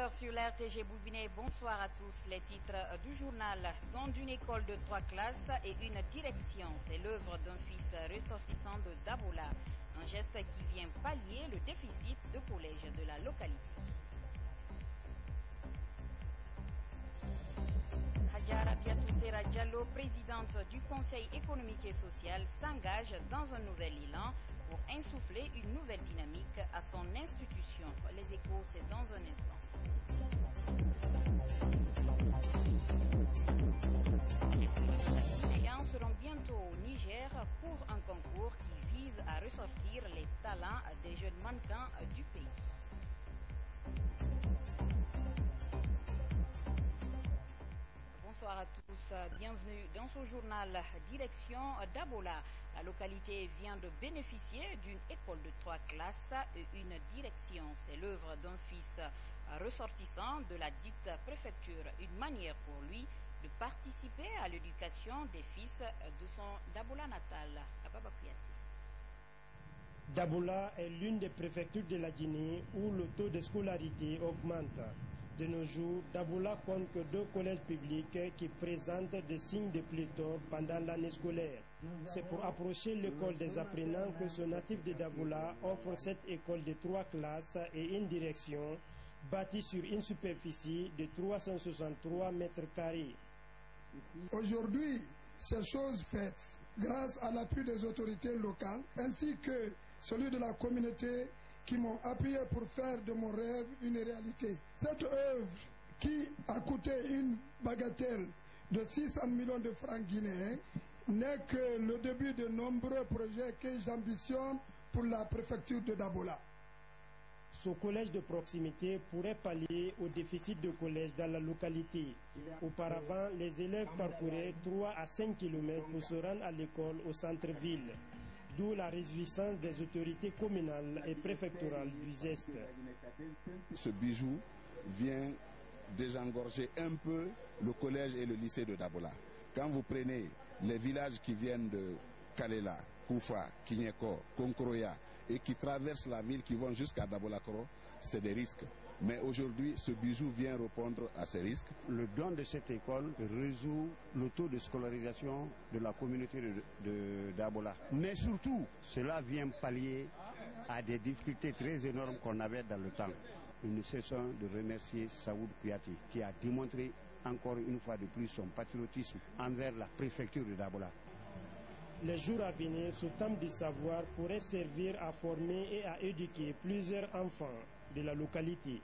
18h sur l'RTG Boubinet, bonsoir à tous. Les titres du journal. Dans une école de 3 classes et une direction, c'est l'œuvre d'un fils ressortissant de Dabola. Un geste qui vient pallier le déficit de collège de la localité. Hadja Rabiatou Sera Diallo, présidente du Conseil économique et social, s'engage dans un nouvel élan pour insuffler une nouvelle dynamique à son institution. Les échos, c'est dans un instant. Les Guinéens seront bientôt au Niger pour un concours qui vise à ressortir les talents des jeunes mannequins du pays. Bonsoir à tous, bienvenue dans ce journal. Direction d'Abola. La localité vient de bénéficier d'une école de 3 classes et une direction. C'est l'œuvre d'un fils ressortissant de la dite préfecture. Une manière pour lui de participer à l'éducation des fils de son Dabola natal. Dabola est l'une des préfectures de la Guinée où le taux de scolarité augmente. De nos jours, Dabola compte que 2 collèges publics qui présentent des signes de pléthore pendant l'année scolaire. C'est pour approcher l'école des apprenants que ce natif de Dabola offre cette école de 3 classes et une direction bâtie sur une superficie de 363 mètres carrés. Aujourd'hui, ces choses faites grâce à l'appui des autorités locales ainsi que celui de la communauté qui m'ont appuyé pour faire de mon rêve une réalité. Cette œuvre qui a coûté une bagatelle de 600 millions de francs guinéens n'est que le début de nombreux projets que j'ambitionne pour la préfecture de Dabola. Ce collège de proximité pourrait pallier au déficit de collège dans la localité. Auparavant, les élèves parcouraient 3 à 5 km pour se rendre à l'école au centre-ville. D'où la réjouissance des autorités communales et préfectorales du geste. Ce bijou vient désengorger un peu le collège et le lycée de Dabola. Quand vous prenez les villages qui viennent de Kalela, Koufa, Kinyeko, Konkoroya et qui traversent la ville, qui vont jusqu'à Dabola-Koro, c'est des risques. Mais aujourd'hui, ce bijou vient répondre à ces risques. Le don de cette école résout le taux de scolarisation de la communauté de Dabola. Mais surtout, cela vient pallier à des difficultés très énormes qu'on avait dans le temps. Nous ne cessons de remercier Saoud Kouyaté qui a démontré encore une fois de plus son patriotisme envers la préfecture de Dabola. Les jours à venir, ce temps de savoir pourrait servir à former et à éduquer plusieurs enfants de la localité.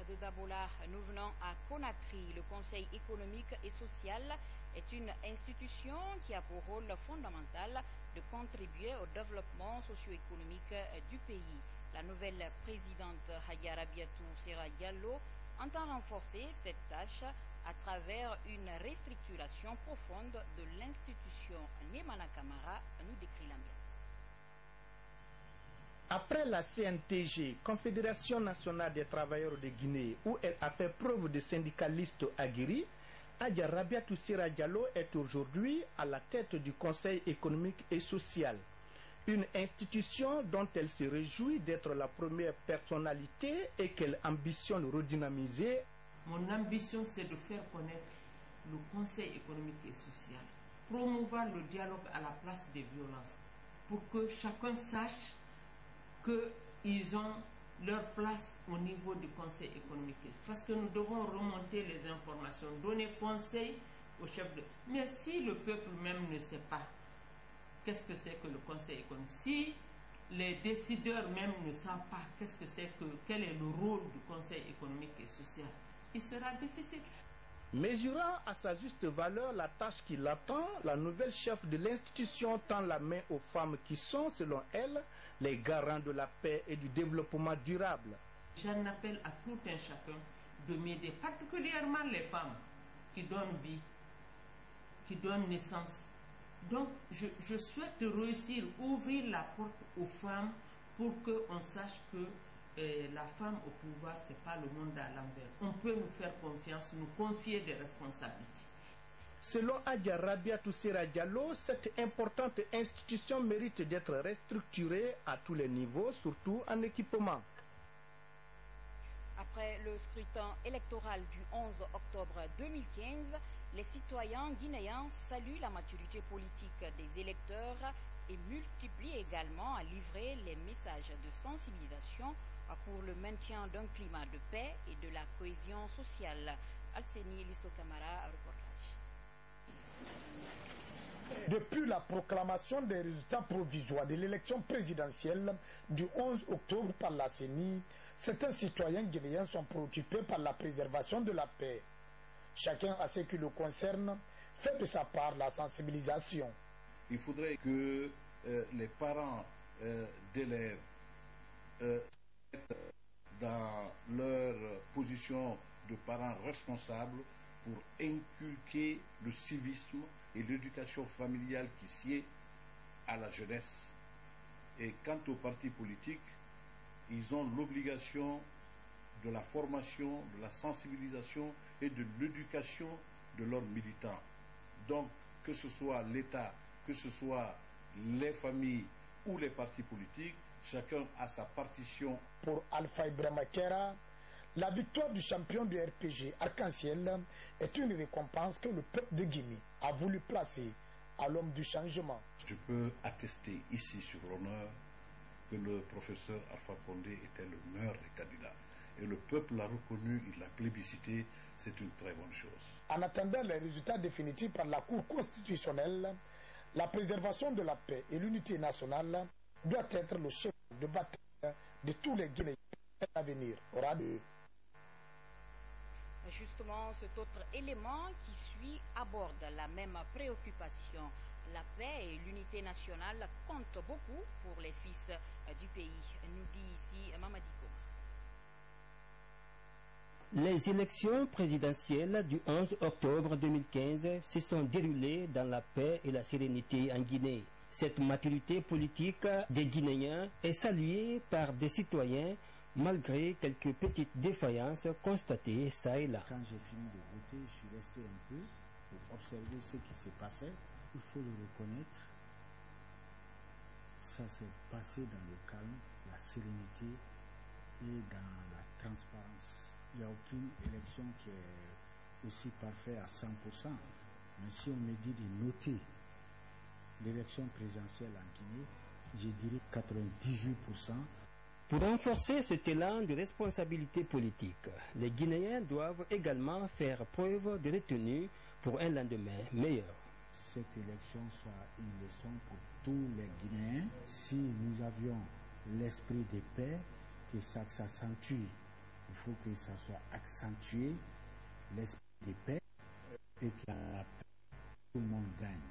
De Dabola, nous venons à Conakry. Le Conseil économique et social est une institution qui a pour rôle fondamental de contribuer au développement socio-économique du pays. La nouvelle présidente Hadja Rabiatou Sera Diallo entend renforcer cette tâche à travers une restructuration profonde de l'institution. Nemana Kamara nous décrit l'ambiance. Après la CNTG, Confédération nationale des travailleurs de Guinée, où elle a fait preuve de syndicaliste aguerri, Hadja Rabiatou Sera Diallo est aujourd'hui à la tête du Conseil économique et social. Une institution dont elle se réjouit d'être la première personnalité et qu'elle ambitionne redynamiser. Mon ambition, c'est de faire connaître le Conseil économique et social, promouvoir le dialogue à la place des violences, pour que chacun sache qu'ils ont leur place au niveau du Conseil économique. Parce que nous devons remonter les informations, donner conseil aux chefs de... Mais si le peuple même ne sait pas qu'est-ce que c'est que le Conseil économique, si les décideurs même ne savent pas quel est le rôle du Conseil économique et social, il sera difficile. Mesurant à sa juste valeur la tâche qui l'attend, la nouvelle chef de l'institution tend la main aux femmes qui sont, selon elle, les garants de la paix et du développement durable. J'en appelle à tout un chacun de m'aider, particulièrement les femmes qui donnent vie, qui donnent naissance. Donc, je souhaite réussir, ouvrir la porte aux femmes pour qu'on sache que la femme au pouvoir, ce n'est pas le monde à l'envers. On peut nous faire confiance, nous confier des responsabilités. Selon Hadja Rabiatou Sera Diallo, cette importante institution mérite d'être restructurée à tous les niveaux, surtout en équipement. Après le scrutin électoral du 11 octobre 2015, les citoyens guinéens saluent la maturité politique des électeurs et multiplient également à livrer les messages de sensibilisation pour le maintien d'un climat de paix et de la cohésion sociale. Alseni Listo Camara, reportage. Depuis la proclamation des résultats provisoires de l'élection présidentielle du 11 octobre par la CENI, certains citoyens guinéens sont préoccupés par la préservation de la paix. Chacun, à ce qui le concerne, fait de sa part la sensibilisation. Il faudrait que les parents d'élèves dans leur position de parents responsables pour inculquer le civisme et l'éducation familiale qui sied à la jeunesse. Et quant aux partis politiques, ils ont l'obligation de la formation, de la sensibilisation et de l'éducation de leurs militants. Donc, que ce soit l'État, que ce soit les familles ou les partis politiques, chacun a sa partition. Pour Alpha Ibrahima Kera, la victoire du champion du RPG Arc-en-Ciel est une récompense que le peuple de Guinée a voulu placer à l'homme du changement. Je peux attester ici sur l'honneur que le professeur Alpha Condé était le meilleur des candidats. Et le peuple l'a reconnu, il l'a plébiscité, c'est une très bonne chose. En attendant les résultats définitifs par la Cour constitutionnelle, la préservation de la paix et l'unité nationale doit être le chef de bataille de tous les Guinéens à venir. Justement, cet autre élément qui suit aborde la même préoccupation. La paix et l'unité nationale comptent beaucoup pour les fils du pays, nous dit ici Mamadiko. Les élections présidentielles du 11 octobre 2015 se sont déroulées dans la paix et la sérénité en Guinée. Cette maturité politique des Guinéens est saluée par des citoyens malgré quelques petites défaillances constatées ça et là. Quand j'ai fini de voter, je suis resté un peu pour observer ce qui s'est passé. Il faut le reconnaître. Ça s'est passé dans le calme, la sérénité et dans la transparence. Il n'y a aucune élection qui est aussi parfaite à 100%. Mais si on me dit de noter l'élection présidentielle en Guinée, je dirais 98%. Pour renforcer cet élan de responsabilité politique, les Guinéens doivent également faire preuve de retenue pour un lendemain meilleur. Cette élection soit une leçon pour tous les Guinéens. Si nous avions l'esprit de paix, que ça s'accentue, il faut que ça soit accentué, l'esprit de paix, et que la paix, tout le monde gagne.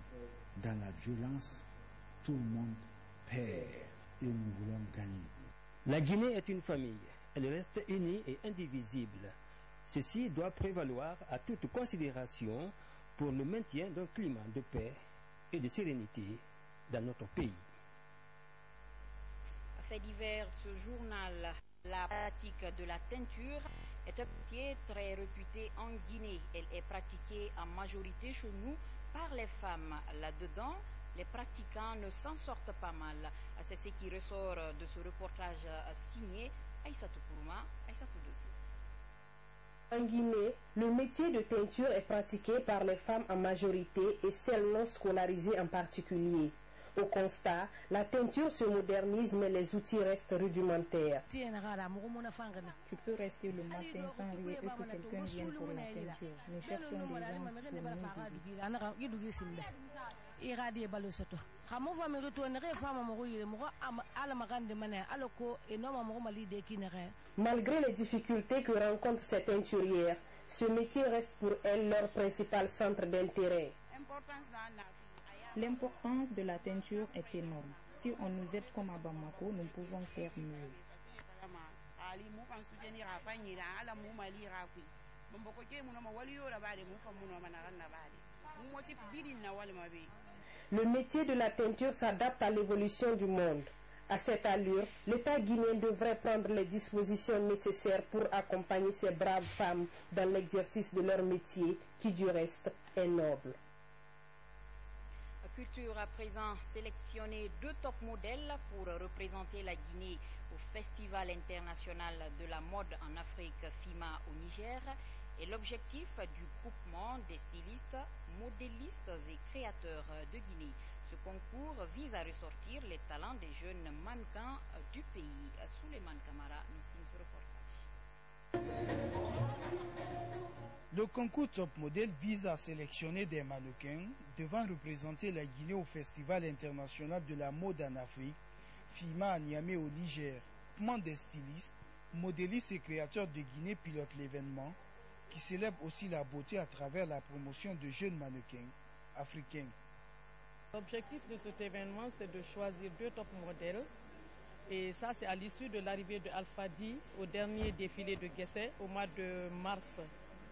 Dans la violence, tout le monde perd et nous voulons gagner. La Guinée est une famille. Elle reste unie et indivisible. Ceci doit prévaloir à toute considération pour le maintien d'un climat de paix et de sérénité dans notre pays. Fait divers, ce journal, la pratique de la teinture est un métier très réputé en Guinée. Elle est pratiquée en majorité chez nous par les femmes. Là-dedans, les pratiquants ne s'en sortent pas mal. C'est ce qui ressort de ce reportage signé Aïssatou Kourouma, Aïssatou Dessou. En Guinée, le métier de teinture est pratiqué par les femmes en majorité et celles non scolarisées en particulier. Au constat, la teinture se modernise mais les outils restent rudimentaires. Tu peux rester le matin sans rire et que quelqu'un vienne pour la teinture. Nous cherchons des gens pour nous. Malgré les difficultés que rencontrent ces teinturières, ce métier reste pour elles leur principal centre d'intérêt. L'importance de la teinture est énorme. Si on nous aide comme à Bamako, nous pouvons faire mieux. Le métier de la teinture s'adapte à l'évolution du monde. À cette allure, l'État guinéen devrait prendre les dispositions nécessaires pour accompagner ces braves femmes dans l'exercice de leur métier, qui du reste est noble. Culture à présent sélectionné 2 top modèles pour représenter la Guinée au Festival international de la mode en Afrique FIMA au Niger et l'objectif du groupement des stylistes, modélistes et créateurs de Guinée. Ce concours vise à ressortir les talents des jeunes mannequins du pays. Souleymane Kamara nous signe ce reportage. Le concours Top Model vise à sélectionner des mannequins devant représenter la Guinée au Festival international de la mode en Afrique, FIMA à Niamey au Niger. Le groupement des stylistes, modélistes et créateurs de Guinée pilote l'événement qui célèbre aussi la beauté à travers la promotion de jeunes mannequins africains. L'objectif de cet événement, c'est de choisir 2 top modèles. Et ça, c'est à l'issue de l'arrivée de Alpha Di au dernier défilé de Guessé au mois de mars.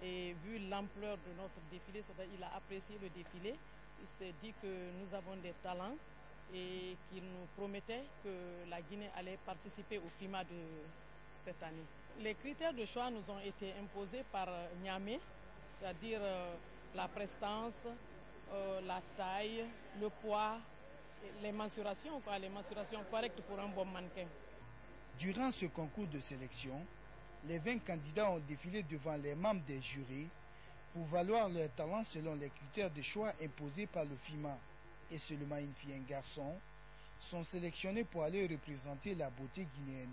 Et vu l'ampleur de notre défilé, il a apprécié le défilé. Il s'est dit que nous avons des talents et qu'il nous promettait que la Guinée allait participer au FIMA de cette année. Les critères de choix nous ont été imposés par Niamey, c'est-à-dire la prestance, la taille, le poids, les mensurations correctes pour un bon mannequin. Durant ce concours de sélection, les 20 candidats ont défilé devant les membres des jurys pour valoir leur talent selon les critères de choix imposés par le FIMA. Et seulement une fille et un garçon sont sélectionnés pour aller représenter la beauté guinéenne.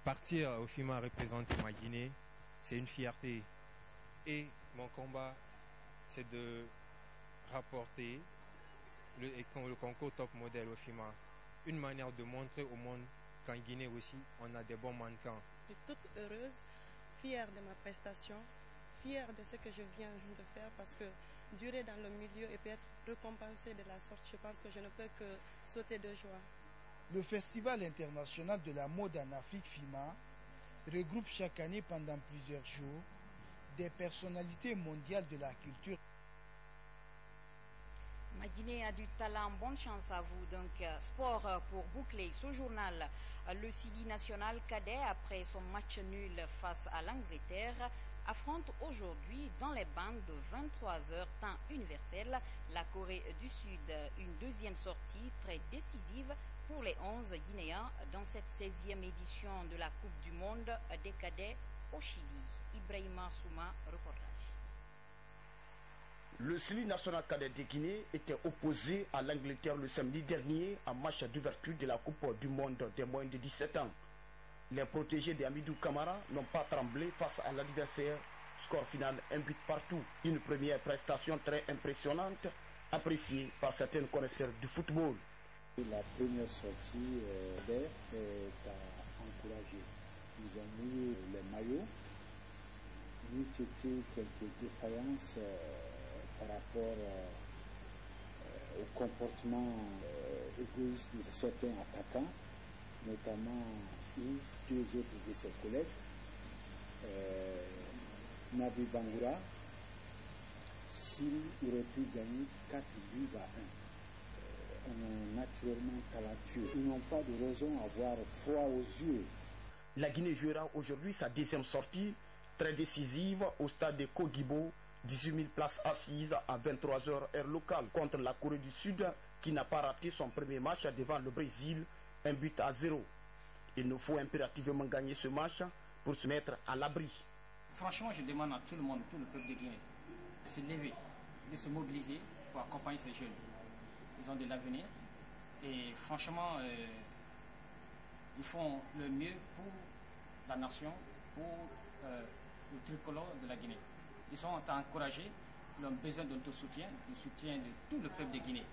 Partir au FIMA représenter ma Guinée, c'est une fierté. Et mon combat, c'est de rapporter le concours Top Model au FIMA. Une manière de montrer au monde qu'en Guinée aussi, on a des bons mannequins. Je suis toute heureuse, fière de ma prestation, fière de ce que je viens de faire parce que durer dans le milieu et puis être récompensée de la sorte, je pense que je ne peux que sauter de joie. Le Festival international de la mode en Afrique FIMA regroupe chaque année pendant plusieurs jours des personnalités mondiales de la culture. Ma Guinée a du talent, bonne chance à vous. Donc, sport pour boucler ce journal. Le Sili national cadet, après son match nul face à l'Angleterre, affronte aujourd'hui dans les bandes de 23h temps universel la Corée du Sud. Une deuxième sortie très décisive pour les 11 Guinéens dans cette 16e édition de la Coupe du Monde des cadets au Chili. Ibrahima Souma, reportage. Le Sili national cadet de Guinée était opposé à l'Angleterre le samedi dernier en match d'ouverture de la Coupe du Monde des moins de 17 ans. Les protégés d'Amidou Camara n'ont pas tremblé face à l'adversaire. Score final, un but partout. Une première prestation très impressionnante, appréciée par certains connaisseurs du football. La première sortie d'air est à encourager. Ils ont mis les maillots. Il y a eu quelques défaillances par rapport au comportement égoïste de certains attaquants, notamment Yves, 2 autres de ses collègues, Nabi Bangoura, s'il aurait pu gagner 4 buts à 1. On est naturellement talentueux. Ils n'ont pas de raison à avoir froid aux yeux. La Guinée jouera aujourd'hui sa 2e sortie, très décisive, au stade de Kogibo, 18 000 places assises à 23h heure locale contre la Corée du Sud qui n'a pas raté son premier match devant le Brésil, 1 but à 0. Il nous faut impérativement gagner ce match pour se mettre à l'abri. Franchement, je demande à tout le monde, tout le peuple de Guinée, de se lever, de se mobiliser pour accompagner ces jeunes. Ils ont de l'avenir et franchement, ils font le mieux pour la nation, pour le tricolore de la Guinée. Ils sont encouragés, ils ont besoin de notre soutien, du soutien de tout le peuple de Guinée.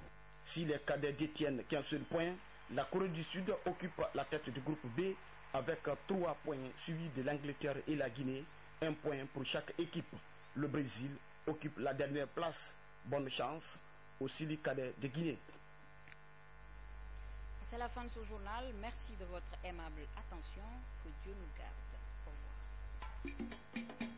Si les cadets détiennent qu'un seul point, la Corée du Sud occupe la tête du groupe B avec 3 points suivis de l'Angleterre et la Guinée, 1 point pour chaque équipe. Le Brésil occupe la dernière place. Bonne chance au Sili cadet de Guinée. C'est la fin de ce journal. Merci de votre aimable attention. Que Dieu nous garde. Au revoir.